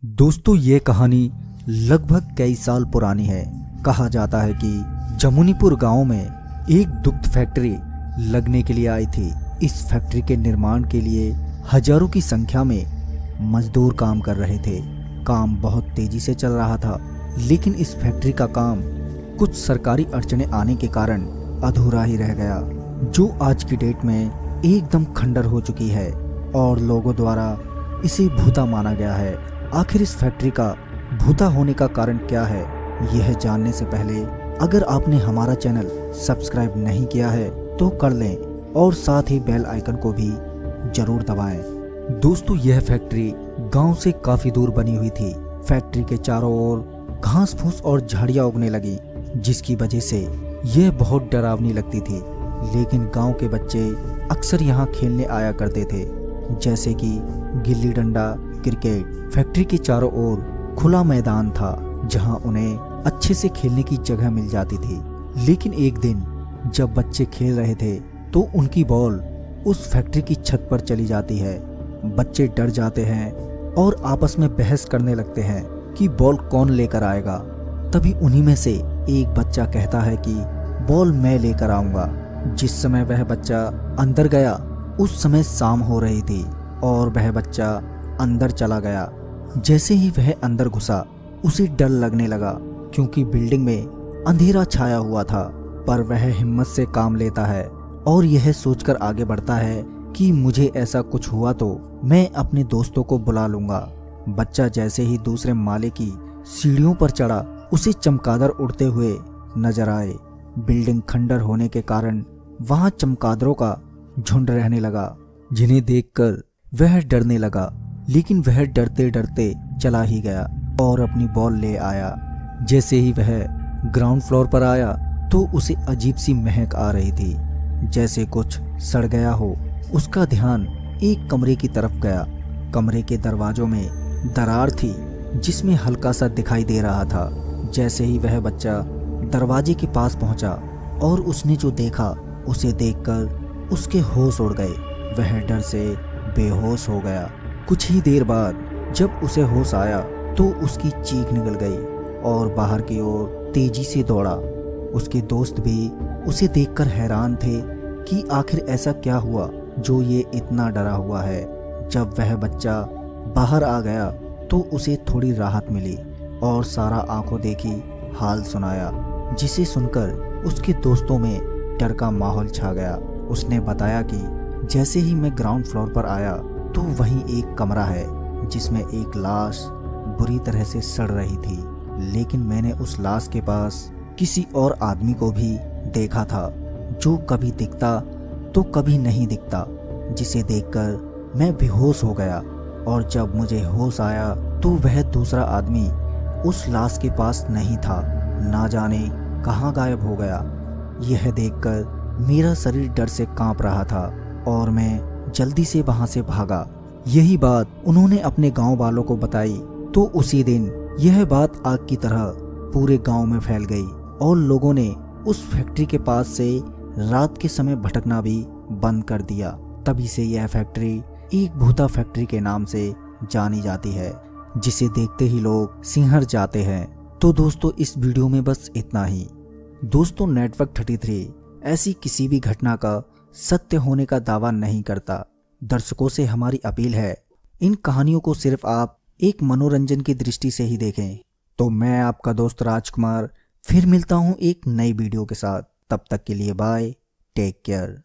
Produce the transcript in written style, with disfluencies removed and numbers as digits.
दोस्तों ये कहानी लगभग कई साल पुरानी है। कहा जाता है कि जमुनीपुर गांव में एक दुग्ध फैक्ट्री लगने के लिए आई थी। इस फैक्ट्री के निर्माण के लिए हजारों की संख्या में मजदूर काम कर रहे थे। काम बहुत तेजी से चल रहा था, लेकिन इस फैक्ट्री का काम कुछ सरकारी अड़चने आने के कारण अधूरा ही रह गया, जो आज की डेट में एकदम खंडर हो चुकी है और लोगों द्वारा इसे भूता माना गया है। आखिर इस फैक्ट्री का भूता होने का कारण क्या है, यह जानने से पहले अगर आपने हमारा चैनल सब्सक्राइब नहीं किया है तो कर लें और साथ ही बेल आइकन को भी जरूर दबाएं। दोस्तों यह फैक्ट्री गांव से काफी दूर बनी हुई थी। फैक्ट्री के चारों ओर घास फूस और झाड़ियां उगने लगी, जिसकी वजह से यह बहुत डरावनी लगती थी। लेकिन गांव के बच्चे अक्सर यहाँ खेलने आया करते थे, जैसे कि गिल्ली डंडा, क्रिकेट। फैक्ट्री के चारों ओर खुला मैदान था, जहां उन्हें अच्छे से खेलने की जगह मिल जाती थी। लेकिन एक दिन जब बच्चे खेल रहे थे तो उनकी बॉल उस फैक्ट्री की छत पर चली जाती है। बच्चे डर जाते हैं और आपस में बहस करने लगते हैं कि बॉल कौन लेकर आएगा। तभी उन्हीं में से एक बच्चा कहता है कि बॉल मैं लेकर आऊंगा। जिस समय वह बच्चा अंदर गया उस समय शाम हो रही थी और वह बच्चा अंदर चला गया। जैसे ही वह अंदर घुसा उसे डर लगने लगा, क्योंकि बिल्डिंग में अंधेरा छाया हुआ था। पर वह हिम्मत से काम लेता है और यह सोचकर आगे बढ़ता है कि मुझे ऐसा कुछ हुआ तो मैं अपने दोस्तों को बुला लूंगा। बच्चा जैसे ही दूसरे माले की सीढ़ियों पर चढ़ा, उसे चमगादड़ उड़ते हुए नजर आए। बिल्डिंग खंडर होने के कारण वहां चमगादड़ों का झुंड रहने लगा, जिन्हें देखकर वह डरने लगा। लेकिन वह डरते डरते चला ही गया और अपनी बॉल ले आया। जैसे ही वह ग्राउंड फ्लोर पर आया तो उसे अजीब सी महक आ रही थी, जैसे कुछ सड़ गया हो। उसका ध्यान एक कमरे की तरफ गया। कमरे के दरवाजों में दरार थी, जिसमें हल्का सा दिखाई दे रहा था। जैसे ही वह बच्चा दरवाजे के पास पहुंचा और उसने जो देखा, उसे देखकर उसके होश उड़ गए। वह डर से बेहोश हो गया। कुछ ही देर बाद जब उसे होश आया तो उसकी चीख निकल गई और बाहर की ओर तेजी से दौड़ा। उसके दोस्त भी उसे देखकर हैरान थे कि आखिर ऐसा क्या हुआ जो ये इतना डरा हुआ है। जब वह बच्चा बाहर आ गया तो उसे थोड़ी राहत मिली और सारा आंखों देखी हाल सुनाया, जिसे सुनकर उसके दोस्तों में डर का माहौल छा गया। उसने बताया कि जैसे ही मैं ग्राउंड फ्लोर पर आया तो वहीं एक कमरा है, जिसमें एक लाश बुरी तरह से सड़ रही थी। लेकिन मैंने उस लाश के पास किसी और आदमी को भी देखा था, जो कभी दिखता तो कभी नहीं दिखता, जिसे देखकर मैं बेहोश हो गया। और जब मुझे होश आया तो वह दूसरा आदमी उस लाश के पास नहीं था, ना जाने कहाँ गायब हो गया। यह देखकर मेरा शरीर डर से कांप रहा था और मैं जल्दी से वहां से भागा। यही बात उन्होंने अपने गांव वालों को बताई तो उसी दिन यह बात आग की तरह पूरे गांव में फैल गई और लोगों ने उस फैक्ट्री के पास से रात के समय भटकना भी बंद कर दिया। तभी से यह फैक्ट्री एक भूता फैक्ट्री के नाम से जानी जाती है, जिसे देखते ही लोग सिहर जाते हैं। तो दोस्तों इस वीडियो में बस इतना ही। दोस्तों नेटवर्क 33 ऐसी किसी भी घटना का सत्य होने का दावा नहीं करता। दर्शकों से हमारी अपील है, इन कहानियों को सिर्फ आप एक मनोरंजन की दृष्टि से ही देखें। तो मैं आपका दोस्त राजकुमार फिर मिलता हूं एक नई वीडियो के साथ। तब तक के लिए बाय, टेक केयर।